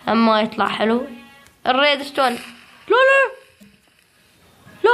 اما يطلع حلو. الريد ستون. لا لا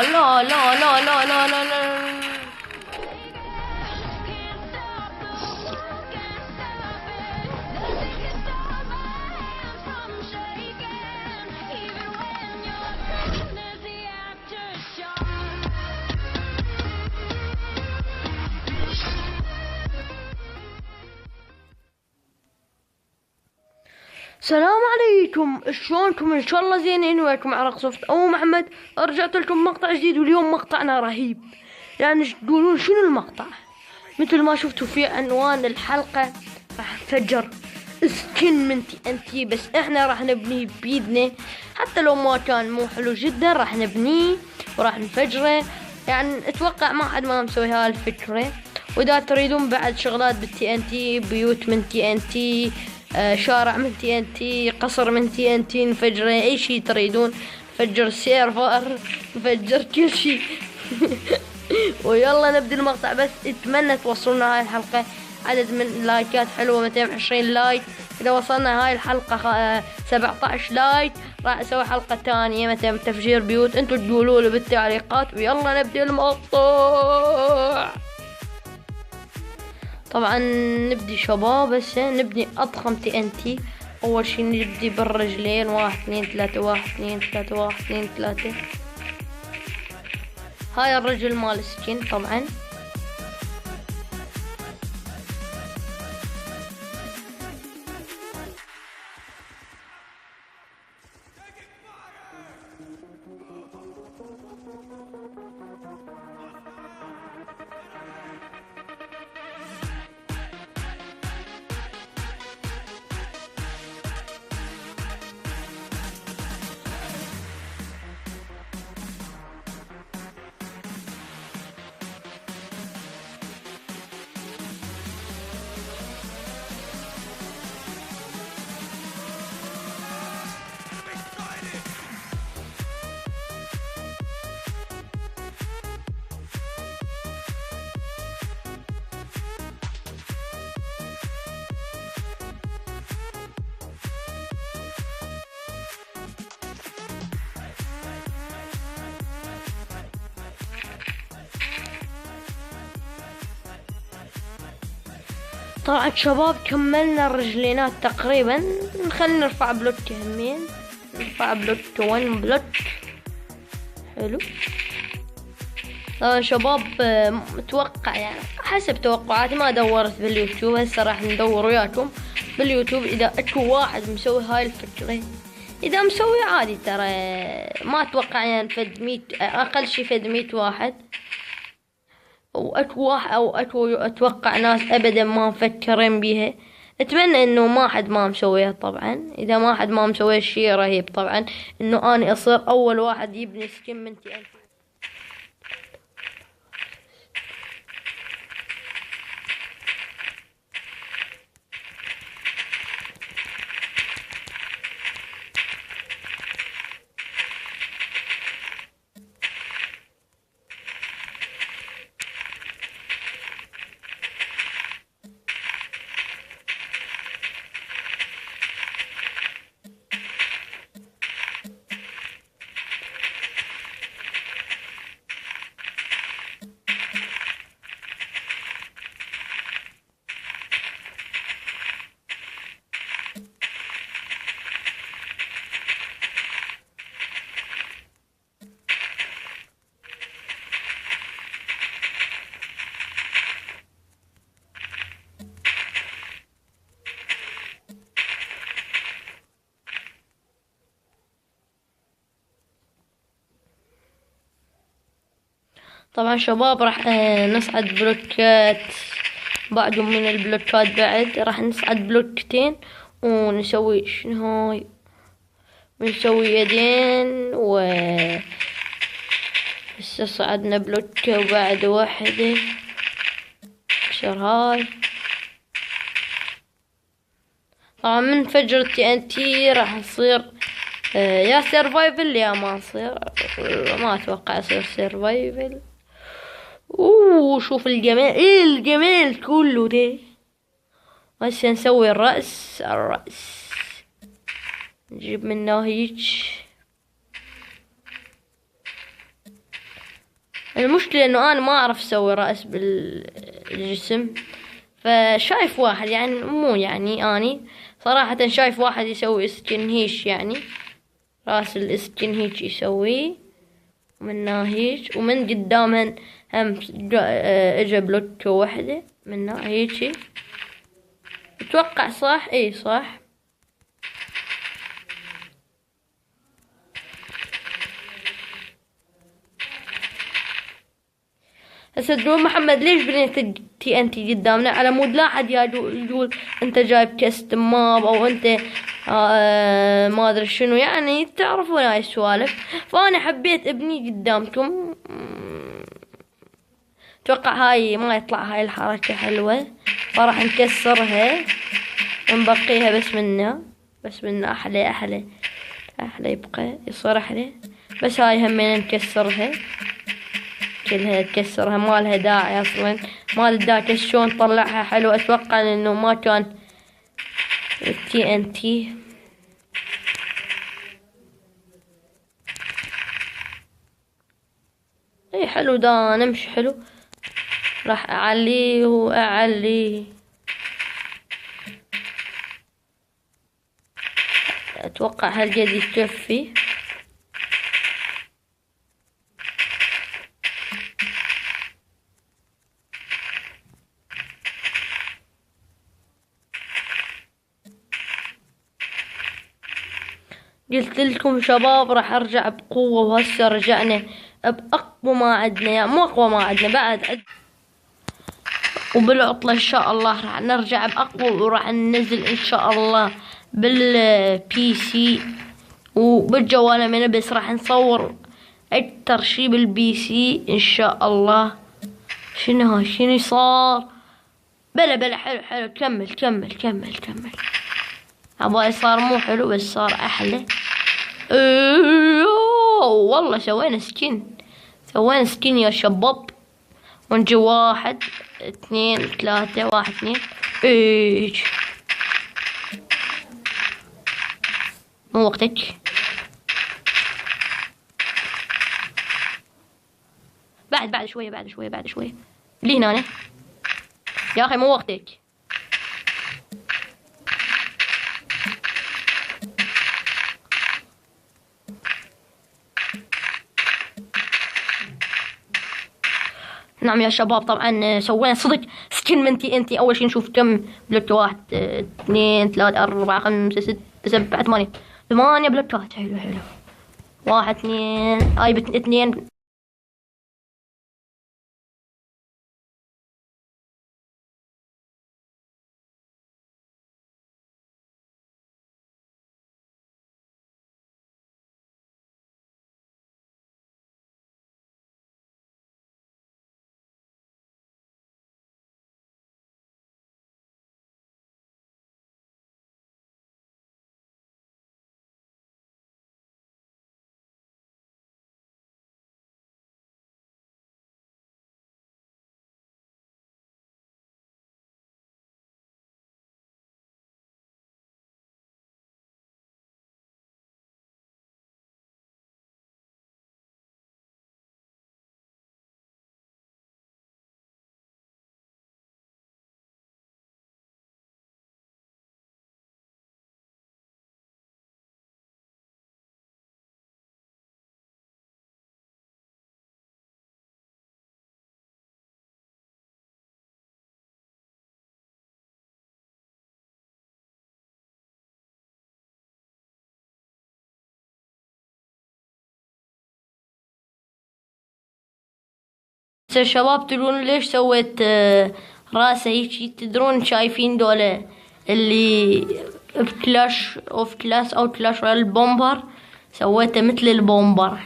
لا لا لا لا لا لا لا لا. السلام عليكم، شلونكم؟ ان شاء الله زينين. وياكم عرق صفت او محمد. رجعت لكم مقطع جديد، واليوم مقطعنا رهيب. يعني تقولون شنو المقطع؟ مثل ما شفتوا في عنوان الحلقة، راح نفجر سكن من TNT، بس احنا راح نبنيه بيدنا. حتى لو ما كان مو حلو جدا راح نبنيه وراح نفجره. يعني اتوقع ما حد ما مسوي هاي الفكرة. واذا تريدون بعد شغلات بالTNT، بيوت من TNT، شارع من TNT، قصر من TNT، نفجره. اي شي تريدون، نفجر سيرفر، نفجر كل شي. ويلا نبدأ المقطع. بس اتمنى توصلنا هاي الحلقة عدد من لايكات حلوة، 220 لايك. اذا وصلنا هاي الحلقة 17 لايك راح اسوي حلقة تانية مثلا تفجير بيوت. انتو تقولوا لي بالتعليقات. ويلا نبدأ المقطع. طبعا نبدي شباب، هسه نبني اضخم TNT. اول شي نبدي بالرجلين، 1 2 3 1 2 3 1 2 3. هاي الرجل مال السكين طبعا. طبعا شباب كملنا الرجلينات تقريبا. خلينا نرفع بلوك همين. نرفع بلوك 1 بلوك. حلو. طبعا شباب متوقع، يعني حسب توقعاتي، ما دورت باليوتيوب. هسه راح ندور وياكم باليوتيوب اذا اكو واحد مسوي هاي الفكرة. اذا مسوي عادي ترى، ما اتوقع يعني فد 100، اقل شي فد 100 واحد. واكو واحد او اكو اتوقع ناس ابدا ما مفكرين بيها. اتمنى انه ما حد ما مسويها. طبعا اذا ما حد ما مسوي شي رهيب طبعا انه اني اصير اول واحد يبني سكن من TNT. طبعا شباب راح نصعد بلوكات بعدهم من البلوكات. بعد راح نصعد بلوكتين ونسوي شنو هاي، ونسوي يدين. هسه صعدنا بلوكة وبعد واحدة. اكسر هاي. طبعا من فجر TNT راح نصير يا سيرفايفل يا ما نصير. ما اتوقع يصير سيرفايفل. شوف الجمال، الجمال كله ده. هسه نسوي الرأس. نجيب منه هيج. المشكلة انه انا ما اعرف اسوي رأس بالجسم، فشايف واحد يعني مو يعني اني صراحة شايف واحد يسوي سكن هيج، يعني راس السكن هيج يسويه منه هيج، ومن قدامهن هم اجا بلوكة وحدة منه هيجي. اتوقع صح، اي صح. هسه تقول محمد ليش بنيت تي ان تي قدامنا؟ على مود لا حد يقول انت جايب كاستم ماب او انت ما ادري شنو، يعني تعرفون هاي السوالف. فانا حبيت ابني قدامكم. اتوقع هاي ما يطلع هاي الحركة حلوة، فراح نكسرها ونبقيها بس منا احلى يبقى يصير احلى. بس هاي همين نكسرها كلها، تكسرها ما لها داعي اصلا، ما لها داعي. شلون طلعها حلو. اتوقع انه ما كان تي ان تي. اي حلو دا نمشي حلو. راح اعليه واعليه. اتوقع هالقد يكفي. قلت لكم شباب راح ارجع بقوة، وهسه رجعنا بأقوى ما عندنا، يعني مو أقوى ما عندنا بعد وبالعطلة إن شاء الله راح نرجع بأقوى، وراح ننزل إن شاء الله بالبي سي وبالجوال من بس راح نصور أكتر شي بالبي سي إن شاء الله. شنو صار؟ بلا حلو. كمل. عبالي صار مو حلو بس صار أحلى. والله سوينا سكين يا شباب. ونجي 1 2 3 1 2. ايش مو وقتك. بعد شوية لي هنا يا اخي، مو وقتك. نعم يا شباب، طبعا سوينا صدق سكن من تي ان تي. اول شي نشوف كم بلوك. 1 2 3 4 5 6 7 8 بلوكات. حلو 1 2 هاي 2. الشباب تدرون ليش سويت راسه هيجي؟ تدرون شايفين دولة اللي بكلاش اوف كلاس او كلاش رويال البومبر؟ سويته مثل البومبر.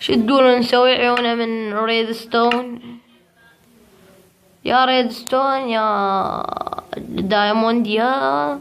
شو تقولون نسوي عيونه من ريدستون؟ يا ريدستون يا دايموند يا